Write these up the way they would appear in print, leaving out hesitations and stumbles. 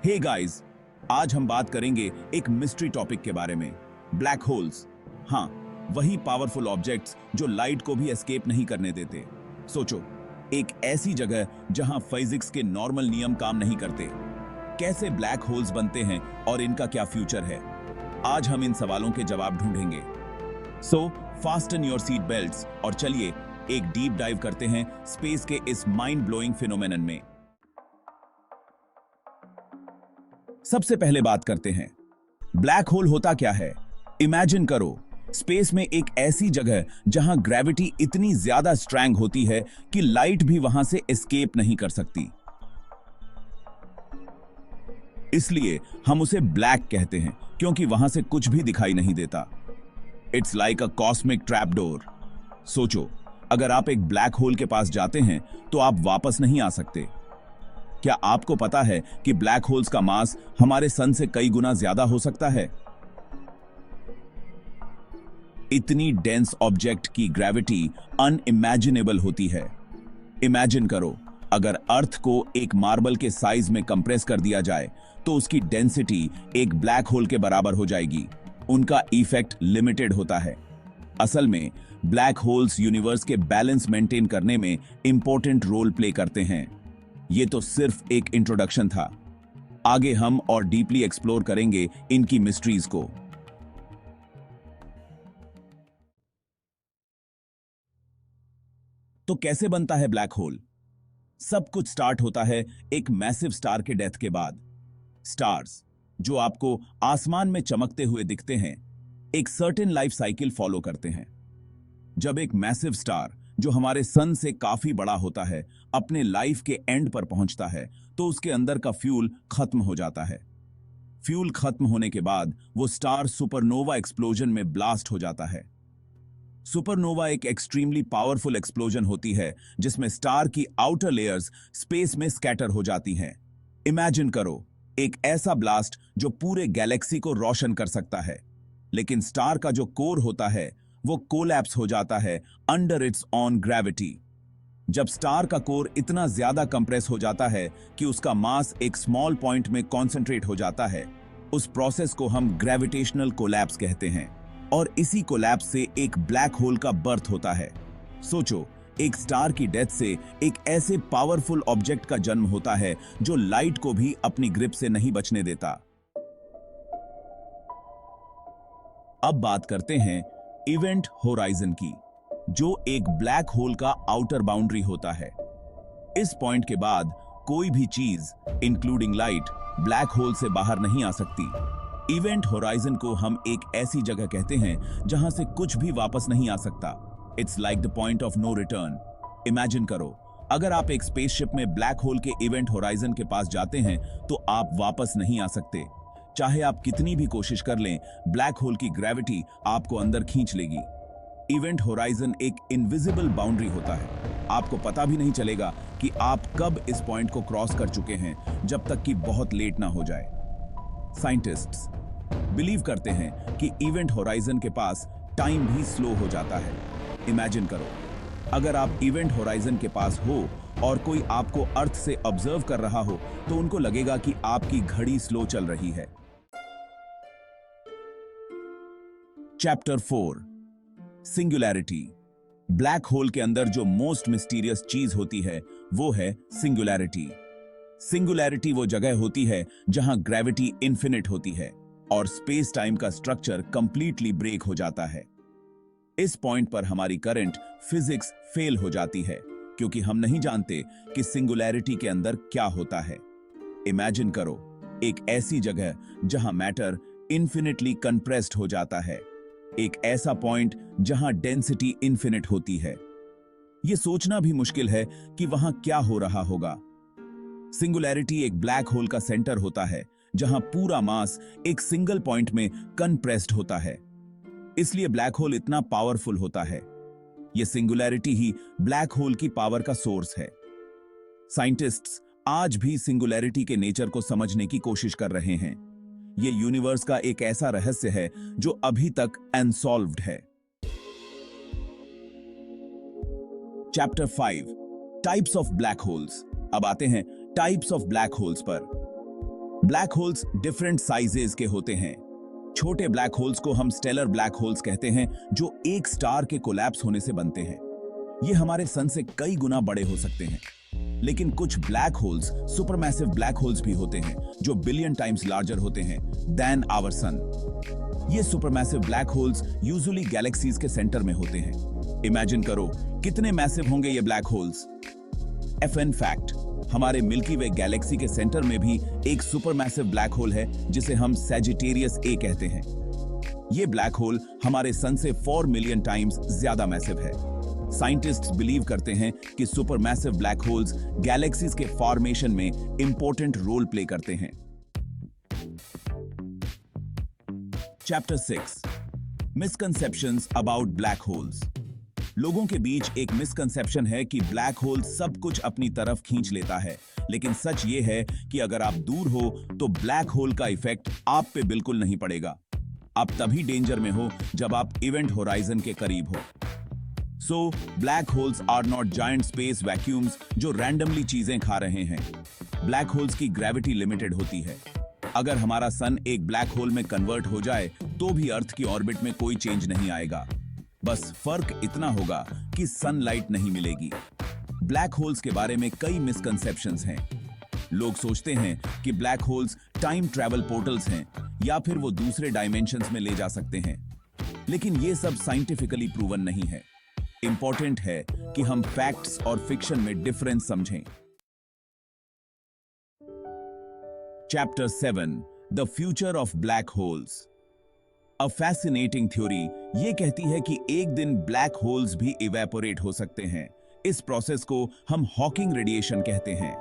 Hey guys, आज हम बात करेंगे एक मिस्ट्री टॉपिक के बारे में, ब्लैक होल्स। हाँ, वही पावरफुल ऑब्जेक्ट्स जो लाइट को भी एस्केप नहीं करने देते। सोचो, एक ऐसी जगह जहां फिजिक्स के नॉर्मल नियम काम नहीं करते। कैसे ब्लैक होल्स बनते हैं और इनका क्या फ्यूचर है? आज हम इन सवालों के जवाब ढूंढेंगे। सो फास्टन योर सीट बेल्ट्स और चलिए एक डीप डाइव करते हैं स्पेस के इस माइंड ब्लोइंग फिनोमेनन में। सबसे पहले बात करते हैं, ब्लैक होल होता क्या है? इमेजिन करो, स्पेस में एक ऐसी जगह जहां ग्रेविटी इतनी ज्यादा स्ट्रॉन्ग होती है कि लाइट भी वहां से एस्केप नहीं कर सकती। इसलिए हम उसे ब्लैक कहते हैं, क्योंकि वहां से कुछ भी दिखाई नहीं देता। It's like a cosmic trap door. सोचो, अगर आप एक ब्लैक होल के पास जाते हैं तो आप वापस नहीं आ सकते। क्या आपको पता है कि ब्लैक होल्स का मास हमारे सन से कई गुना ज्यादा हो सकता है? इतनी डेंस ऑब्जेक्ट की ग्रेविटी अनइमेजिनेबल होती है। इमेजिन करो, अगर अर्थ को एक मार्बल के साइज में कंप्रेस कर दिया जाए तो उसकी डेंसिटी एक ब्लैक होल के बराबर हो जाएगी। उनका इफेक्ट लिमिटेड होता है। असल में ब्लैक होल्स यूनिवर्स के बैलेंस मेंटेन करने में इंपॉर्टेंट रोल प्ले करते हैं। ये तो सिर्फ एक इंट्रोडक्शन था। आगे हम और डीपली एक्सप्लोर करेंगे इनकी मिस्ट्रीज को। तो कैसे बनता है ब्लैक होल? सब कुछ स्टार्ट होता है एक मैसिव स्टार के डेथ के बाद। स्टार्स, जो आपको आसमान में चमकते हुए दिखते हैं, एक सर्टेन लाइफ साइकिल फॉलो करते हैं। जब एक मैसिव स्टार, जो हमारे सन से काफी बड़ा होता है, अपने लाइफ के एंड पर पहुंचता है तो उसके अंदर का फ्यूल खत्म हो जाता है। फ्यूल खत्म होने के बाद वो स्टार सुपरनोवा एक्सप्लोजन में ब्लास्ट हो जाता है। सुपरनोवा एक एक्सट्रीमली पावरफुल एक्सप्लोजन होती है जिसमें स्टार की आउटर लेयर्स स्पेस में स्कैटर हो जाती हैं। इमेजिन करो, एक ऐसा ब्लास्ट जो पूरे गैलेक्सी को रोशन कर सकता है, लेकिन स्टार का जो कोर होता है वो कोलैप्स हो जाता है अंडर इट्स ऑन ग्रेविटी। जब स्टार का कोर इतना ज्यादा कंप्रेस हो जाता है कि उसका मास एक स्मॉल पॉइंट में कॉन्सेंट्रेट हो जाता है, उस प्रोसेस को हम ग्रेविटेशनल कोलैप्स कहते हैं। और इसी कोलैप्स से एक ब्लैक होल का बर्थ होता है। सोचो, एक स्टार की डेथ से एक ऐसे पावरफुल ऑब्जेक्ट का जन्म होता है जो लाइट को भी अपनी ग्रिप से नहीं बचने देता। अब बात करते हैं इवेंट होराइजन की, जो एक ब्लैक होल का आउटर बाउंड्री होता है। इस पॉइंट के बाद कोई भी चीज, इंक्लूडिंग लाइट, ब्लैक होल से बाहर नहीं आ सकती। इवेंट होराइजन को हम एक ऐसी जगह कहते हैं जहां से कुछ भी वापस नहीं आ सकता। It's like the point of no return. Imagine करो, अगर आप एक स्पेसशिप में ब्लैक होल के इवेंट होराइजन के पास जाते हैं तो आप वापस नहीं आ सकते। चाहे आप कितनी भी कोशिश कर लें, ब्लैक होल की ग्रेविटी आपको अंदर खींच लेगी। इवेंट होराइजन एक इनविजिबल बाउंड्री होता है। आपको पता भी नहीं चलेगा कि आप कब इस पॉइंट को क्रॉस कर चुके हैं, जब तक कि बहुत लेट ना हो जाए। साइंटिस्ट्स बिलीव करते हैं कि इवेंट होराइजन के पास टाइम भी स्लो हो जाता है। इमेजिन करो, अगर आप इवेंट होराइजन के पास हो और कोई आपको अर्थ से ऑब्जर्व कर रहा हो तो उनको लगेगा कि आपकी घड़ी स्लो चल रही है। Chapter 4, singularity. ब्लैक होल के अंदर जो मोस्ट मिस्टीरियस चीज होती है वो है सिंगुलैरिटी। सिंगुलैरिटी वो जगह होती है जहां ग्रेविटी इन्फिनिट होती है और स्पेस टाइम का स्ट्रक्चर कंप्लीटली ब्रेक हो जाता है। इस पॉइंट पर हमारी करंट फिजिक्स फेल हो जाती है, क्योंकि हम नहीं जानते कि सिंगुलैरिटी के अंदर क्या होता है। इमेजिन करो, एक ऐसी जगह जहां मैटर इन्फिनिटली कंप्रेस्ड हो जाता है, एक ऐसा पॉइंट जहां डेंसिटी इन्फिनिट होती है। यह सोचना भी मुश्किल है कि वहां क्या हो रहा होगा। सिंगुलैरिटी एक ब्लैक होल का सेंटर होता है जहां पूरा मास एक सिंगल पॉइंट में कंप्रेस्ड होता है। इसलिए ब्लैक होल इतना पावरफुल होता है। यह सिंगुलैरिटी ही ब्लैक होल की पावर का सोर्स है। साइंटिस्ट्स आज भी सिंगुलैरिटी के नेचर को समझने की कोशिश कर रहे हैं। यह यूनिवर्स का एक ऐसा रहस्य है जो अभी तक अनसॉल्व्ड है। Chapter 5, types of black holes. अब आते हैं टाइप्स ऑफ ब्लैक होल्स पर। ब्लैक होल्स डिफरेंट साइजेस के होते हैं। छोटे ब्लैक होल्स को हम स्टेलर ब्लैक होल्स कहते हैं, जो एक स्टार के कोलैप्स होने से बनते हैं। ये हमारे सन से कई गुना बड़े हो सकते हैं। लेकिन कुछ black holes supermassive black holes भी होते हैं, जो बिलियन टाइम्स लार्जर होते हैं देन आवर सन। ये supermassive black holes usually galaxies के सेंटर में होते हैं। इमेजिन करो कितने मैसिव होंगे ये ब्लैक होल्स। एफएन फैक्ट, हमारे मिल्की वे गैलेक्सी के सेंटर में भी एक सुपरमैसिव ब्लैक होल है, जिसे हम सैजिटेरियस ए कहते हैं। ये ब्लैक होल हमारे सन से 4 मिलियन टाइम्स ज्यादा मैसिव है। साइंटिस्ट्स बिलीव करते हैं कि सुपरमैसिव ब्लैक होल्स गैलेक्सीज के फॉर्मेशन में इंपॉर्टेंट रोल प्ले करते हैं। Chapter 6, misconceptions about black holes. लोगों के बीच एक मिसकंसेप्शन है कि ब्लैक होल सब कुछ अपनी तरफ खींच लेता है, लेकिन सच ये है कि अगर आप दूर हो तो ब्लैक होल का इफेक्ट आप पे बिल्कुल नहीं पड़ेगा। आप तभी डेंजर में हो जब आप इवेंट होराइजन के करीब हो। So, black holes are not giant space vacuums जो रैंडमली चीजें खा रहे हैं। ब्लैक होल्स की ग्रेविटी लिमिटेड होती है। अगर हमारा सन एक ब्लैक होल में कन्वर्ट हो जाए तो भी अर्थ की ऑर्बिट में कोई चेंज नहीं आएगा। बस फर्क इतना होगा कि सनलाइट नहीं मिलेगी। ब्लैक होल्स के बारे में कई मिसकंसेप्शंस हैं। लोग सोचते हैं कि black holes time travel portals हैं या फिर वो दूसरे डायमेंशंस में ले जा सकते हैं, लेकिन ये सब साइंटिफिकली प्रूवन नहीं है। इंपॉर्टेंट है कि हम फैक्ट्स और फिक्शन में डिफरेंस समझें। Chapter 7, the future of black holes. A fascinating theory ये कहती है कि एक दिन ब्लैक होल्स भी इवेपोरेट हो सकते हैं। इस प्रोसेस को हम हॉकिंग रेडिएशन कहते हैं।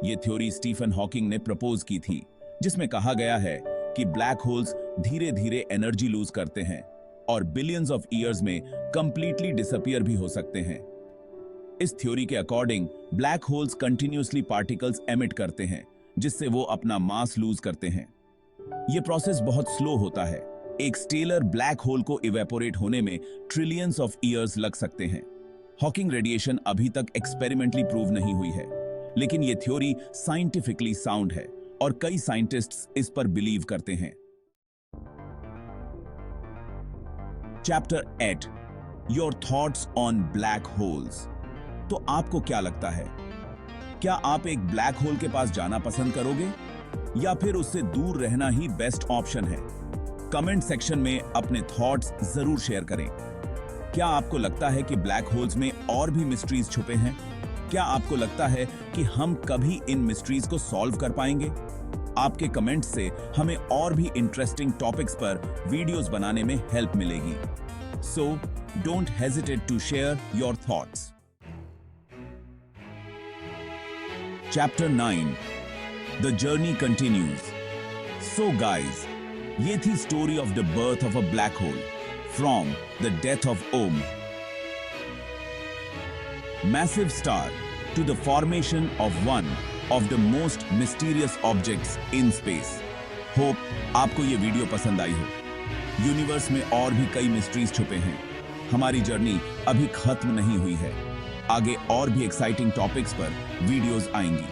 यह थ्योरी स्टीफन हॉकिंग ने प्रपोज की थी, जिसमें कहा गया है कि ब्लैक होल्स धीरे धीरे एनर्जी लूज करते हैं और बिलियंस ऑफ ईयर्स में कंप्लीटली डिसअपीयर भी हो सकते हैं। इस थ्योरी के according black holes continuously particles emit करते हैं, जिससे वो अपना मास लूज करते हैं। यह प्रोसेस बहुत स्लो होता है। एक स्टेलर ब्लैक होल को इवेपोरेट होने में ट्रिलियंस ऑफ ईयर्स लग सकते हैं। हॉकिंग रेडिएशन अभी तक एक्सपेरिमेंटली प्रूव नहीं हुई है, लेकिन यह थ्योरी साइंटिफिकली साउंड है और कई साइंटिस्ट्स इस पर बिलीव करते हैं। Chapter 8, your thoughts on black holes. तो आपको क्या लगता है, क्या आप एक ब्लैक होल के पास जाना पसंद करोगे या फिर उससे दूर रहना ही बेस्ट ऑप्शन है? कमेंट सेक्शन में अपने थॉट्स जरूर शेयर करें। क्या आपको लगता है कि ब्लैक होल्स में और भी मिस्ट्रीज छुपे हैं? क्या आपको लगता है कि हम कभी इन मिस्ट्रीज को सॉल्व कर पाएंगे? आपके कमेंट्स से हमें और भी इंटरेस्टिंग टॉपिक्स पर वीडियोस बनाने में हेल्प मिलेगी। So don't hesitate to share your thoughts. Chapter 9, the journey continues. So guys, ये थी story of the birth of a black hole from the death of a, massive star, to the formation of one of the most mysterious objects in space. Hope आपको ये video पसंद आई हो। Universe में और भी कई मिस्ट्रीज छुपे हैं। हमारी जर्नी अभी खत्म नहीं हुई है। आगे और भी एक्साइटिंग टॉपिक्स पर वीडियोस आएंगी।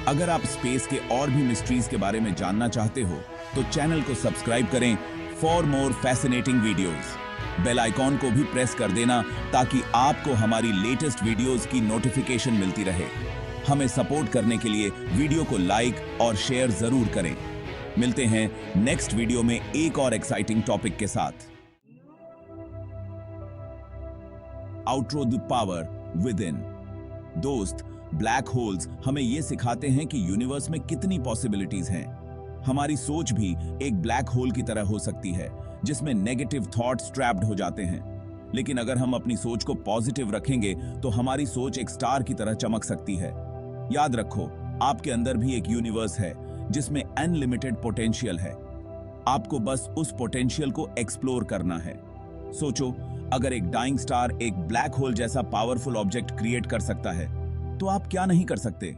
अगर आप स्पेस के और भी मिस्ट्रीज के बारे में जानना चाहते हो तो चैनल को सब्सक्राइब करें for more fascinating videos. Bell icon को भी प्रेस कर देना ताकि आपको हमारी लेटेस्ट वीडियोस की नोटिफिकेशन मिलती रहे। हमें सपोर्ट करने के लिए वीडियो को लाइक और शेयर जरूर करें। मिलते हैं नेक्स्ट वीडियो में एक और एक्साइटिंग टॉपिक के साथ। Outro the power with in. दोस्त, ब्लैक होल्स हमें यह सिखाते हैं कि यूनिवर्स में कितनी पॉसिबिलिटीज हैं। हमारी सोच भी एक ब्लैक होल की तरह हो सकती है, जिसमें नेगेटिव थॉट्स ट्रैप्ड हो जाते हैं। लेकिन अगर हम अपनी सोच को पॉजिटिव रखेंगे तो हमारी सोच एक स्टार की तरह चमक सकती है। याद रखो, आपके अंदर भी एक यूनिवर्स है जिसमें अनलिमिटेड पोटेंशियल है। आपको बस उस पोटेंशियल को एक्सप्लोर करना है। सोचो, अगर एक डाइंग स्टार एक ब्लैक होल जैसा पावरफुल ऑब्जेक्ट क्रिएट कर सकता है तो आप क्या नहीं कर सकते।